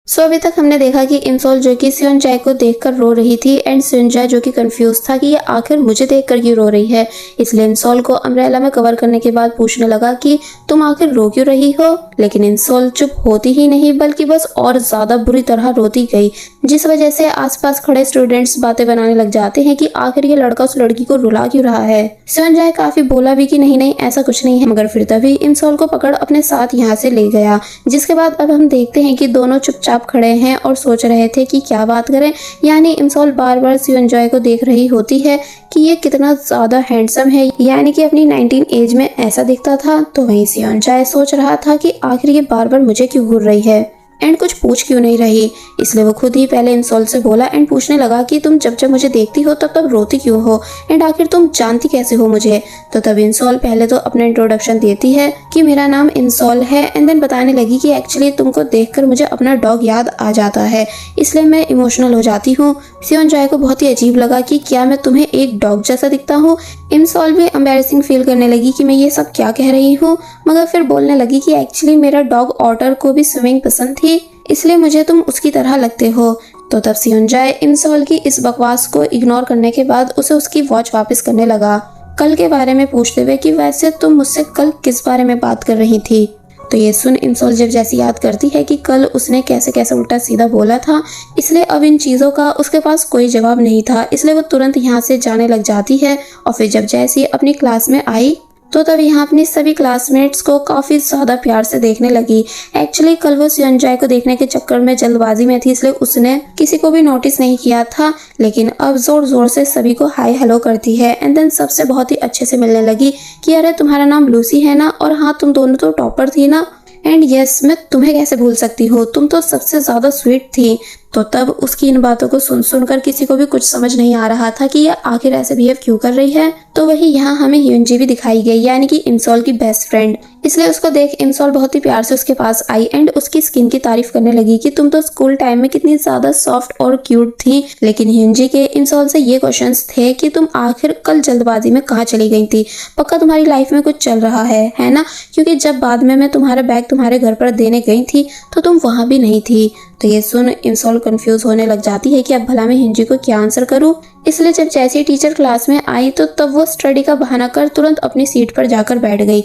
अभी तक हमने देखा कि इंसोल जो कि सियोनजाए को देखकर रो रही थी एंड सियोनजाए जो कि कंफ्यूज था कि ये आखिर मुझे देखकर क्यों रो रही है। इसलिए इंसोल को अम्ब्रेला में कवर करने के बाद पूछने लगा कि तुम आखिर रो क्यों रही हो। लेकिन इंसोल चुप होती ही नहीं बल्कि बस और ज्यादा बुरी तरह रोती गई, जिस वजह से आसपास खड़े स्टूडेंट्स बातें बनाने लग जाते हैं कि आखिर ये लड़का उस लड़की को रुला क्यों रहा है। सियोनजाए काफी बोला भी कि नहीं नहीं ऐसा कुछ नहीं है, मगर फिर तभी इंसोल को पकड़ अपने साथ यहाँ से ले गया। जिसके बाद अब हम देखते हैं कि दोनों चुपचाप खड़े हैं और सोच रहे थे कि क्या बात करें। यानी इंसोल बार बार सियोनजाए को देख रही होती है कि ये कितना ज्यादा हैंडसम है, यानी कि अपनी 19 एज में ऐसा दिखता था। तो वहीं सियोनजाए सोच रहा था कि आखिर ये बार बार मुझे क्यों घूर रही है एंड कुछ पूछ क्यों नहीं रही। इसलिए वो खुद ही पहले इंसोल से बोला एंड पूछने लगा कि तुम जब जब मुझे देखती हो तब तब रोती क्यों हो एंड आखिर तुम जानती कैसे हो मुझे। तो तब इंसोल पहले तो अपना इंट्रोडक्शन देती है कि मेरा नाम इंसोल है एंड देन बताने लगी कि एक्चुअली तुमको देखकर मुझे अपना डॉग याद आ जाता है, इसलिए मैं इमोशनल हो जाती हूँ। सियोनजाए को बहुत ही अजीब लगा कि क्या मैं तुम्हें एक डॉग जैसा दिखता हूँ। इंसोल भी एम्बैरेसिंग फील करने लगी कि मैं ये सब क्या कह रही हूँ, मगर फिर बोलने लगी कि एक्चुअली मेरा डॉग ऑटर को भी स्विमिंग पसंद थी, इसलिए मुझे तुम उसकी तरह लगते हो। तो तब सियोनजाए इंसोल की इस बकवास को इग्नोर करने के बाद उसे उसकी वॉच वापस करने लगा, कल के बारे में पूछते हुए कि वैसे तुम मुझसे कल किस बारे में बात कर रही थी। तो ये सुन इंसोल जब जैसी याद करती है कि कल उसने कैसे कैसे उल्टा सीधा बोला था, इसलिए अब इन चीजों का उसके पास कोई जवाब नहीं था, इसलिए वो तुरंत यहाँ से जाने लग जाती है। और फिर जब जैसी अपनी क्लास में आई तो तब यहाँ अपनी सभी क्लासमेट्स को काफी ज्यादा प्यार से देखने लगी। एक्चुअली कल वो सियोनजाए को देखने के चक्कर में जल्दबाजी में थी, इसलिए उसने किसी को भी नोटिस नहीं किया था, लेकिन अब जोर जोर से सभी को हाय हेलो करती है एंड देन सबसे बहुत ही अच्छे से मिलने लगी कि अरे तुम्हारा नाम लूसी है ना, और हाँ तुम दोनों तो टॉपर थी ना, एंड यस मैं तुम्हें कैसे भूल सकती हूँ, तुम तो सबसे ज्यादा स्वीट थी। तो तब उसकी इन बातों को सुन सुनकर किसी को भी कुछ समझ नहीं आ रहा था कि ये आखिर ऐसे बिहेव क्यों कर रही है। तो वही यहाँ हमें ह्यूनजी भी दिखाई गई, यानी कि इंसोल की बेस्ट फ्रेंड। इसलिए उसको देख इंसोल बहुत ही प्यार से उसके पास आई एंड उसकी स्किन की तारीफ करने लगी कि तुम तो स्कूल टाइम में कितनी ज्यादा सॉफ्ट और क्यूट थी। लेकिन ह्यूनजी के इंसोल से ये क्वेश्चंस थे कि तुम आखिर कल जल्दबाजी में कहाँ चली गई थी, पक्का तुम्हारी लाइफ में कुछ चल रहा है ना, क्योंकि जब बाद में मैं तुम्हारा बैग तुम्हारे घर पर देने गई थी तो तुम वहां भी नहीं थी। तो ये सुन इंसोल कंफ्यूज होने लग जाती है कि अब भला मैं ह्यूनजी को क्या आंसर करूं। इसलिए जब जैसी टीचर क्लास में आई तो तब वो स्टडी का बहाना कर तुरंत अपनी सीट पर जाकर बैठ गई।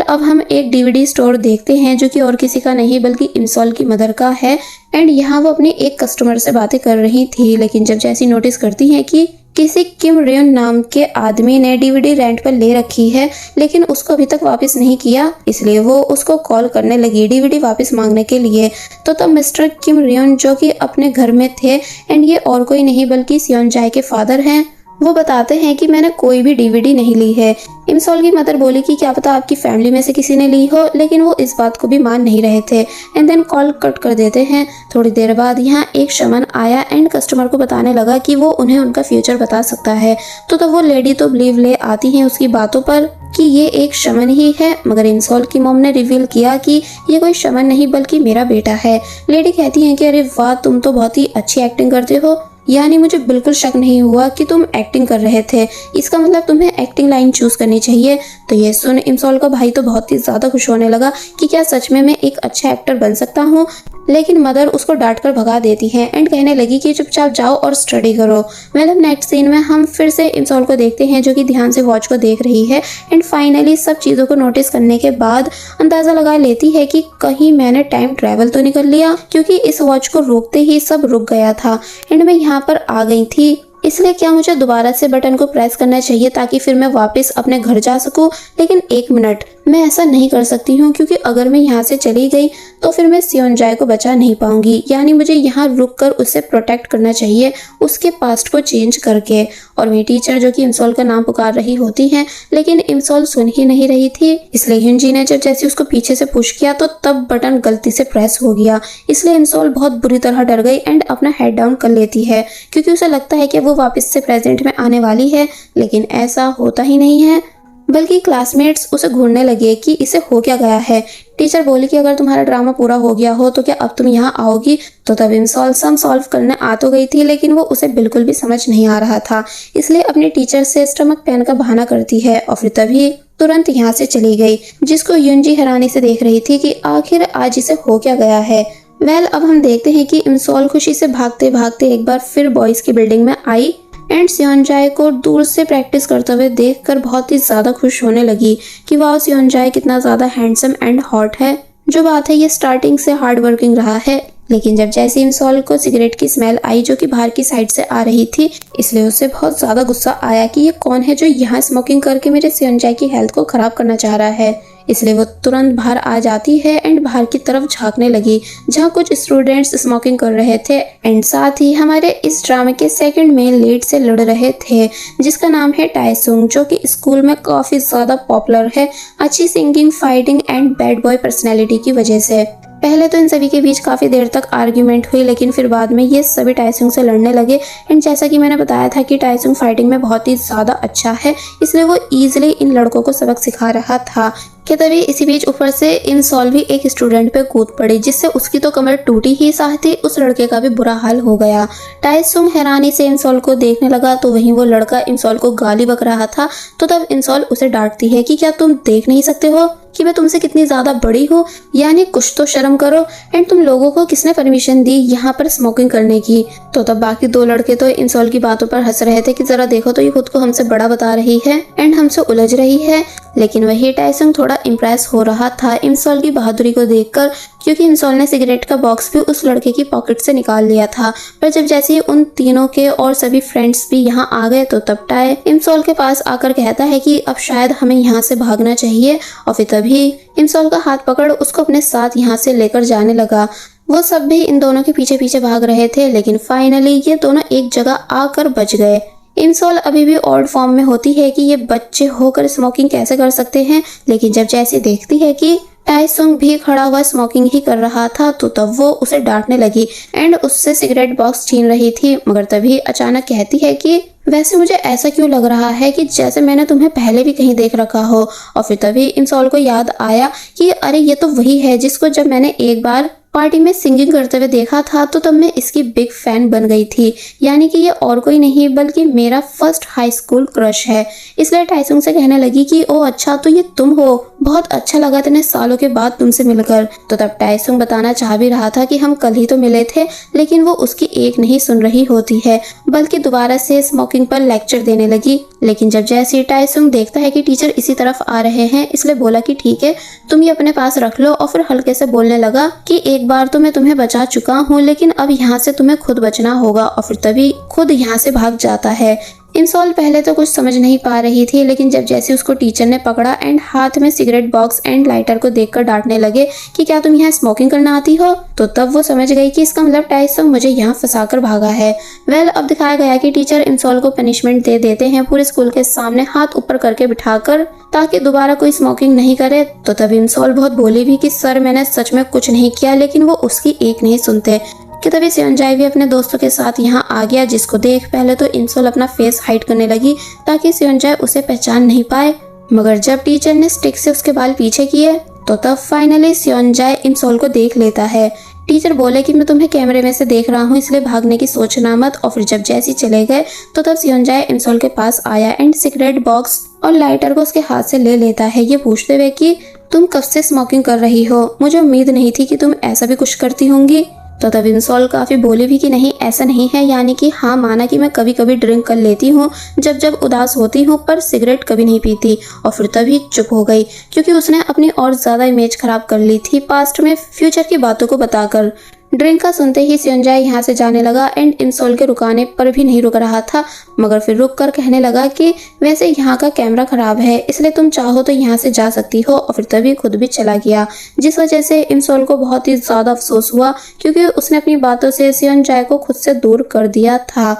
अब हम एक डीवीडी स्टोर देखते हैं जो कि और किसी का नहीं बल्कि इंसोल की मदर का है एंड यहाँ वो अपनी एक कस्टमर से बातें कर रही थी। लेकिन जब जैसी नोटिस करती है कि किसी किम रेन नाम के आदमी ने डीवीडी रेंट पर ले रखी है लेकिन उसको अभी तक वापस नहीं किया, इसलिए वो उसको कॉल करने लगी डीवीडी वापस मांगने के लिए। तो तब मिस्टर किम रेन जो कि अपने घर में थे एंड ये और कोई नहीं बल्कि सियोनजाए के फादर हैं, वो बताते हैं कि मैंने कोई भी डीवीडी नहीं ली है। इंसोल की मदर बोली कि क्या पता आपकी फैमिली में से किसी ने ली हो, लेकिन वो इस बात को भी मान नहीं रहे थे एंड देन कॉल कट कर देते हैं। थोड़ी देर बाद यहाँ एक शमन आया एंड कस्टमर को बताने लगा कि वो उन्हें उनका फ्यूचर बता सकता है। तो वो लेडी तो बिलीव ले आती है उसकी बातों पर कि ये एक शमन ही है, मगर इंसोल की मॉम ने रिवील किया कि ये कोई शमन नहीं बल्कि मेरा बेटा है। लेडी कहती है कि अरे वाह तुम तो बहुत ही अच्छी एक्टिंग करते हो, यानी मुझे बिल्कुल शक नहीं हुआ कि तुम एक्टिंग कर रहे थे, इसका मतलब तुम्हें एक्टिंग लाइन चूज करनी चाहिए। तो ये सुन इंसोल का भाई तो बहुत ही ज्यादा खुश होने लगा कि क्या सच में मैं एक अच्छा एक्टर बन सकता हूँ। लेकिन मदर उसको डांट कर भगा देती है एंड कहने लगी कि चुपचाप जाओ और स्टडी करो। नेक्स्ट सीन में हम फिर से इंसोल को देखते हैं जो कि ध्यान से वॉच को देख रही है एंड फाइनली सब चीजों को नोटिस करने के बाद अंदाजा लगा लेती है कि कहीं मैंने टाइम ट्रेवल तो नहीं कर लिया, क्योंकि इस वॉच को रोकते ही सब रुक गया था एंड मैं यहाँ पर आ गई थी। इसलिए क्या मुझे दोबारा से बटन को प्रेस करना चाहिए ताकि फिर मैं वापस अपने घर जा सकूं। लेकिन एक मिनट, मैं ऐसा नहीं कर सकती हूँ, क्योंकि अगर मैं यहाँ से चली गई तो फिर मैं सियोनजाए को बचा नहीं पाऊंगी, यानी मुझे यहाँ रुक कर उसे प्रोटेक्ट करना चाहिए उसके पास्ट को चेंज करके। और मेरी टीचर जो कि इंसोल का नाम पुकार रही होती है, लेकिन इंसोल सुन ही नहीं रही थी। इसलिए ह्यूनजी ने जब जैसे उसको पीछे से पुश किया तो तब बटन गलती से प्रेस हो गया, इसलिए इंसोल बहुत बुरी तरह डर गई एंड अपना हेड डाउन कर लेती है, क्योंकि उसे लगता है कि वो वापस से प्रेजेंट में आने वाली है। लेकिन ऐसा होता ही नहीं है, बल्कि क्लासमेट्स उसे घूरने लगे कि इसे हो क्या गया है। टीचर बोली कि अगर तुम्हारा ड्रामा पूरा हो गया हो तो क्या अब तुम यहाँ आओगी। तो तब इंसोल सम सॉल्व करने आ तो गई थी, लेकिन वो उसे बिल्कुल भी समझ नहीं आ रहा था, इसलिए अपनी टीचर से स्टमक पेन का बहाना करती है और फिर तभी तुरंत यहाँ से चली गई, जिसको ह्यूनजी हैरानी से देख रही थी कि आखिर आज इसे हो क्या गया है। वेल अब हम देखते हैं कि इमसॉल खुशी से भागते भागते एक बार फिर बॉयज की बिल्डिंग में आई एंड सियोनजाए को दूर से प्रैक्टिस करते हुए देखकर बहुत ही ज्यादा खुश होने लगी कि वाह सियोनजाए कितना ज्यादा हैंडसम एंड हॉट है। जो बात है ये स्टार्टिंग से हार्ड वर्किंग रहा है, लेकिन जब जैसे इमसॉल को सिगरेट की स्मेल आई जो कि बाहर की साइड से आ रही थी, इसलिए उसे बहुत ज्यादा गुस्सा आया कि ये कौन है जो यहाँ स्मोकिंग करके मेरे सियोनजाए की हेल्थ को खराब करना चाह रहा है। इसलिए वो तुरंत बाहर आ जाती है एंड बाहर की तरफ झांकने लगी जहाँ कुछ स्टूडेंट्स स्मोकिंग कर रहे थे एंड साथ ही हमारे इस ड्रामे के सेकंड मेन लीड से लड़ रहे थे जिसका नाम है टाइसुंग, जो कि स्कूल में काफी ज्यादा पॉपुलर है अच्छी singing, fighting and bad boy personality की वजह से। पहले तो इन सभी के बीच काफी देर तक आर्ग्यूमेंट हुई, लेकिन फिर बाद में ये सभी टाइसुंग से लड़ने लगे एंड जैसा कि मैंने बताया था कि टाइसुंग फाइटिंग में बहुत ही ज्यादा अच्छा है, इसलिए वो इजीली इन लड़कों को सबक सिखा रहा था कि तभी इसी बीच ऊपर से इमसॉल भी एक स्टूडेंट पे कूद पड़ी जिससे उसकी तो कमर टूटी ही, साथ ही उस लड़के का भी बुरा हाल हो गया। टाइसुंग हैरानी से इमसॉल को देखने लगा तो वहीं वो लड़का इमसॉल को गाली बक रहा था, तो तब इमसॉल उसे डांटती है कि क्या तुम देख नहीं सकते हो कि मैं तुमसे कितनी ज्यादा बड़ी हूँ, यानी कुछ तो शर्म करो एंड तुम लोगों को किसने परमिशन दी यहाँ पर स्मोकिंग करने की। तो तब बाकी दो लड़के तो इमसॉल की बातों पर हंस रहे थे कि जरा देखो तो ये खुद को हमसे बड़ा बता रही है एंड हमसे उलझ रही है, लेकिन वही टाइसुंग थोड़ा इम्प्रेस हो रहा था इमसॉल की बहादुरी को देखकर, क्योंकि इमसॉल ने सिगरेट का बॉक्स भी उस लड़के की पॉकेट से निकाल लिया था। पर जब जैसे ही उन तीनों के और सभी फ्रेंड्स भी यहाँ आ गए तो तब टाई इमसॉल के पास आकर कहता है कि अब शायद हमें यहाँ से भागना चाहिए, और फिर तभी इमसॉल का हाथ पकड़ उसको अपने साथ यहाँ से लेकर जाने लगा। वो सब भी इन दोनों के पीछे पीछे भाग रहे थे, लेकिन फाइनली ये दोनों एक जगह आकर बच गए। इमसॉल अभी भी ऑड फॉर्म में होती है कि ये बच्चे होकर स्मोकिंग कैसे कर सकते हैं, लेकिन जब जैसे देखती है कि टाइसुंग भी खड़ा हुआ स्मोकिंग ही कर रहा था तो तब वो उसे डांटने लगी एंड उससे सिगरेट बॉक्स छीन रही थी, मगर तभी अचानक कहती है कि वैसे मुझे ऐसा क्यों लग रहा है कि जैसे मैंने तुम्हें पहले भी कहीं देख रखा हो। और फिर तभी इमसॉल को याद आया कि अरे ये तो वही है जिसको जब मैंने एक बार पार्टी में सिंगिंग करते हुए देखा था तो तब मैं इसकी बिग फैन बन गई थी, यानी कि ये और कोई नहीं बल्कि मेरा फर्स्ट हाई स्कूल क्रश है। इसलिए टाइसुंग से कहने लगी कि ओ अच्छा तो ये तुम हो, बहुत अच्छा लगा इतने सालों के बाद तुमसे मिलकर। तो तब टाइसुंग बताना चाह भी रहा था कि हम कल ही तो मिले थे, लेकिन वो उसकी एक नहीं सुन रही होती है बल्कि दोबारा से स्मोकिंग पर लेक्चर देने लगी। लेकिन जब जैसे टाइसुंग देखता है कि टीचर इसी तरफ आ रहे हैं, इसलिए बोला कि ठीक है तुम ये अपने पास रख लो, और फिर हल्के से बोलने लगा कि एक बार तो मैं तुम्हें बचा चुका हूँ लेकिन अब यहाँ से तुम्हें खुद बचना होगा, और फिर तभी खुद यहाँ से भाग जाता है। इमसॉल पहले तो कुछ समझ नहीं पा रही थी, लेकिन जब जैसे उसको टीचर ने पकड़ा एंड हाथ में सिगरेट बॉक्स एंड लाइटर को देखकर डांटने लगे कि क्या तुम यहाँ स्मोकिंग करना आती हो, तो तब वो समझ गई कि इसका मतलब टाइसुंग मुझे यहाँ फंसाकर भागा है। वेल अब दिखाया गया कि टीचर इमसॉल को पनिशमेंट दे देते हैं पूरे स्कूल के सामने हाथ ऊपर करके बिठाकर, ताकि दोबारा कोई स्मोकिंग नहीं करे। तो तब इमसॉल बहुत बोली भी कि सर मैंने सच में कुछ नहीं किया, लेकिन वो उसकी एक नहीं सुनते। कि तभी सियोनजाए भी अपने दोस्तों के साथ यहाँ आ गया, जिसको देख पहले तो इमसॉल अपना फेस हाइड करने लगी ताकि सियोनजाए उसे पहचान नहीं पाए, मगर जब टीचर ने स्टिक से उसके बाल पीछे किए तो तब फाइनली सियोनजाए इमसॉल को देख लेता है। टीचर बोले कि मैं तुम्हें कैमरे में से देख रहा हूँ इसलिए भागने की सोचना मत, और फिर जब जैसे चले गए तो तब सियोनजाए इमसॉल के पास आया एंड सिगरेट बॉक्स और लाइटर को उसके हाथ से ले लेता है, ये पूछते हुए कि तुम कब से स्मोकिंग कर रही हो, मुझे उम्मीद नहीं थी कि तुम ऐसा भी कुछ करती होंगी। तो तब इमसॉल काफी बोली भी कि नहीं ऐसा नहीं है, यानी कि हाँ माना कि मैं कभी कभी ड्रिंक कर लेती हूँ जब जब उदास होती हूँ, पर सिगरेट कभी नहीं पीती। और फिर तभी चुप हो गई क्योंकि उसने अपनी और ज्यादा इमेज खराब कर ली थी पास्ट में फ्यूचर की बातों को बताकर। ड्रिंक का सुनते ही सियोनजाए यहाँ से जाने लगा एंड इमसॉल के रुकाने पर भी नहीं रुक रहा था, मगर फिर रुक कर कहने लगा कि वैसे यहाँ का कैमरा खराब है इसलिए तुम चाहो तो यहाँ से जा सकती हो, और फिर तभी खुद भी चला गया, जिस वजह से इमसॉल को बहुत ही ज्यादा अफसोस हुआ क्योंकि उसने अपनी बातों से सियोनजाए को खुद से दूर कर दिया था।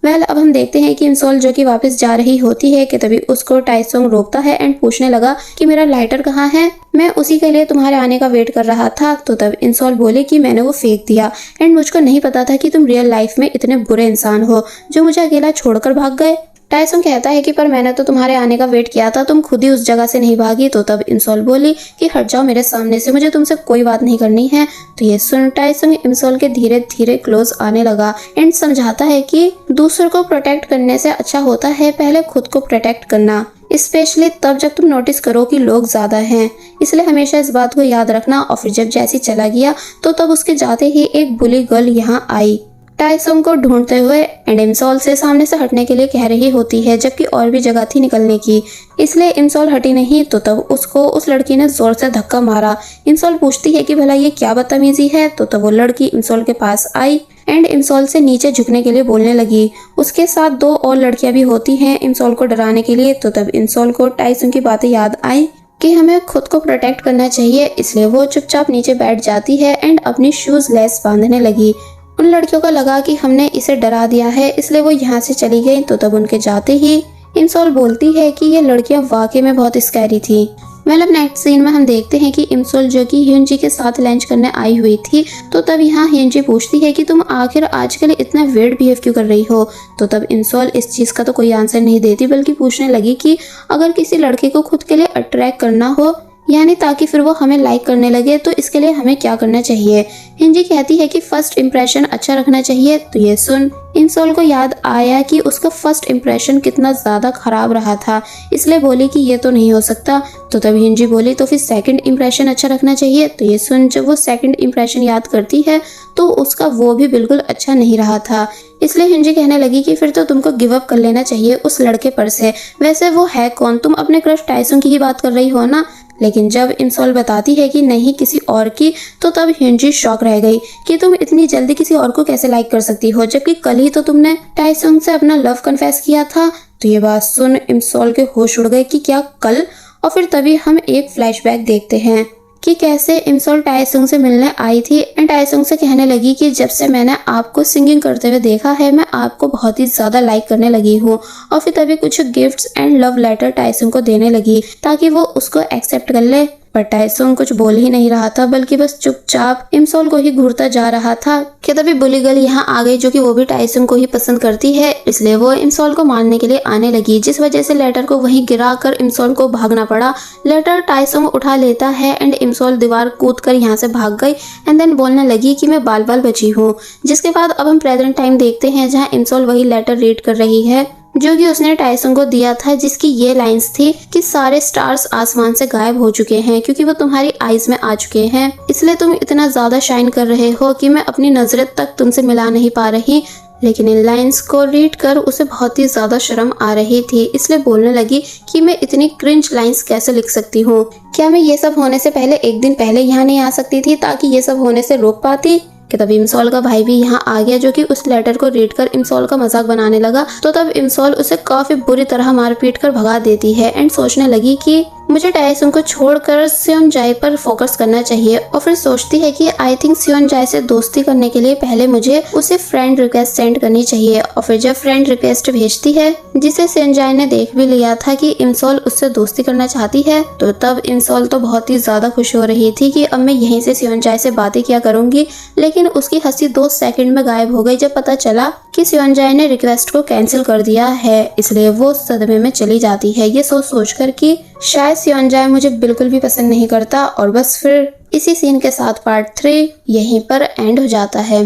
वेल अब हम देखते हैं कि इमसॉल जो कि वापस जा रही होती है कि तभी उसको टाइसुंग रोकता है एंड पूछने लगा कि मेरा लाइटर कहाँ है, मैं उसी के लिए तुम्हारे आने का वेट कर रहा था। तो तब इमसॉल बोले कि मैंने वो फेंक दिया एंड मुझको नहीं पता था कि तुम रियल लाइफ में इतने बुरे इंसान हो जो मुझे अकेला छोड़कर भाग गए। टाइसुंग कहता है कि पर मैंने तो तुम्हारे आने का वेट किया था, तुम खुद ही उस जगह से नहीं भागी। तो तब इमसॉल बोली कि हट जाओ मेरे सामने से, मुझे तुमसे कोई बात नहीं करनी है। तो ये सुन टाइसुंग इमसॉल के धीरे धीरे क्लोज आने लगा एंड समझाता है कि दूसरों को प्रोटेक्ट करने से अच्छा होता है पहले खुद को प्रोटेक्ट करना। स्पेशली तब जब तुम नोटिस करो कि लोग ज्यादा हैं। इसलिए हमेशा इस बात को याद रखना। और फिर जब जैसी चला गया तो तब उसके जाते ही एक बुली गर्ल यहाँ आई, टाइसोंग को ढूंढते हुए, एंड इमसॉल से सामने से हटने के लिए कह रही होती है, जबकि और भी जगह थी निकलने की। इसलिए इमसॉल हटी नहीं तो तब उसको उस लड़की ने जोर से धक्का मारा। इमसॉल पूछती है कि भला ये क्या बदतमीजी है, तो तब वो लड़की इमसॉल के पास आई एंड इमसॉल से नीचे झुकने के लिए बोलने लगी। उसके साथ 2 और लड़कियां भी होती हैं इमसॉल को डराने के लिए। तो तब इमसॉल को टाइसोंग की बातें याद आई कि हमें खुद को प्रोटेक्ट करना चाहिए। इसलिए वो चुपचाप नीचे बैठ जाती है एंड अपनी शूज लेस बांधने लगी। उन लड़कियों को लगा कि हमने इसे डरा दिया है, इसलिए वो यहाँ से चली गई। तो तब उनके जाते ही इमसॉल बोलती है कि ये लड़कियां वाकई में बहुत स्कैरी थी। अब नेक्स्ट सीन में हम देखते हैं कि इमसॉल जो कि ह्यूनजी के साथ लंच करने आई हुई थी, तो तब यहाँ ह्यूनजी पूछती है कि तुम आखिर आजकल इतना वियर्ड बिहेव क्यों कर रही हो। तो तब इमसॉल इस चीज का तो कोई आंसर नहीं देती, बल्कि पूछने लगी कि अगर किसी लड़के को खुद के लिए अट्रैक्ट करना हो, यानी ताकि फिर वो हमें लाइक करने लगे, तो इसके लिए हमें क्या करना चाहिए। हिंजी कहती है कि फर्स्ट इम्प्रेशन अच्छा रखना चाहिए। तो ये सुन इमसॉल को याद आया कि उसका फर्स्ट इम्प्रेशन कितना ज्यादा खराब रहा था, इसलिए बोली कि ये तो नहीं हो सकता। तो तब हिंजी बोली तो फिर सेकंड इम्प्रेशन अच्छा रखना चाहिए। तो ये सुन जब वो सेकंड इम्प्रेशन याद करती है तो उसका वो भी बिल्कुल अच्छा नहीं रहा था। इसलिए हिंजी कहने लगी कि फिर तो तुमको गिव अप कर लेना चाहिए उस लड़के पर से। वैसे वो है कौन, तुम अपने क्रश टाइसोंग की ही बात कर रही हो ना। लेकिन जब इमसॉल बताती है कि नहीं किसी और की, तो तब हिंजी शॉक रह गई कि तुम इतनी जल्दी किसी और को कैसे लाइक कर सकती हो, जबकि कल ही तो तुमने टाइसोंग से अपना लव कन्फेस किया था। तो ये बात सुन इमसॉल के होश उड़ गए कि क्या कल। और फिर तभी हम एक फ्लैशबैक देखते हैं कि कैसे इमसॉल टाइसोंग से मिलने आई थी एंड टाइसोंग से कहने लगी कि जब से मैंने आपको सिंगिंग करते हुए देखा है, मैं आपको बहुत ही ज्यादा लाइक करने लगी हूँ। और फिर तभी कुछ गिफ्ट्स एंड लव लेटर टाइसोंग को देने लगी ताकि वो उसको एक्सेप्ट कर ले। पर टाइसोंग कुछ बोल ही नहीं रहा था, बल्कि बस चुपचाप इमसॉल को ही घूरता जा रहा था कि तभी बुली गर्ल यहाँ आ गई, जो कि वो भी टाइसोंग को ही पसंद करती है। इसलिए वो इमसॉल को मारने के लिए आने लगी, जिस वजह से लेटर को वहीं गिरा कर इमसॉल को भागना पड़ा। लेटर टाइसोंग उठा लेता है एंड इमसॉल दीवार कूद कर यहाँ से भाग गई एंड देन बोलने लगी कि मैं बाल बाल बची हूँ। जिसके बाद अब हम प्रेजेंट टाइम देखते हैं, जहाँ इमसॉल वही लेटर रीड कर रही है जो कि उसने टाइसोंग को दिया था, जिसकी ये लाइंस थी कि सारे स्टार्स आसमान से गायब हो चुके हैं क्योंकि वो तुम्हारी आईज में आ चुके हैं, इसलिए तुम इतना ज्यादा शाइन कर रहे हो कि मैं अपनी नजरें तक तुमसे मिला नहीं पा रही। लेकिन इन लाइंस को रीड कर उसे बहुत ही ज्यादा शर्म आ रही थी, इसलिए बोलने लगी कि मैं इतनी क्रिंज लाइंस कैसे लिख सकती हूँ। क्या मैं ये सब होने से पहले एक दिन पहले यहाँ नहीं आ सकती थी ताकि ये सब होने से रोक पाती। कि तब इमसॉल का भाई भी यहाँ आ गया, जो कि उस लेटर को रीड कर इमसॉल का मजाक बनाने लगा। तो तब इमसॉल उसे काफी बुरी तरह मार पीट कर भगा देती है एंड सोचने लगी कि मुझे टाइसोंग को छोड़कर सेओनजाई पर फोकस करना चाहिए। और फिर सोचती है कि आई थिंक सेओनजाई से दोस्ती करने के लिए पहले मुझे उसे फ्रेंड रिक्वेस्ट सेंड करनी चाहिए। और फिर जब फ्रेंड रिक्वेस्ट भेजती है, जिसे सेओनजाई ने देख भी लिया था कि इमसॉल उससे दोस्ती करना चाहती है, तो तब इमसॉल तो बहुत ही ज्यादा खुश हो रही थी कि अब मैं यहीं से सेओनजाई से बातें किया करूंगी। लेकिन उसकी हंसी 2 सेकंड में गायब हो गई जब पता चला कि सेओनजाई ने रिक्वेस्ट को कैंसिल कर दिया है। इसलिए वो सदमे में चली जाती है, ये सोच कर कि शायद सेओनजाई मुझे बिल्कुल भी पसंद नहीं करता। और बस फिर इसी सीन के साथ पार्ट 3 यहीं पर एंड हो जाता है।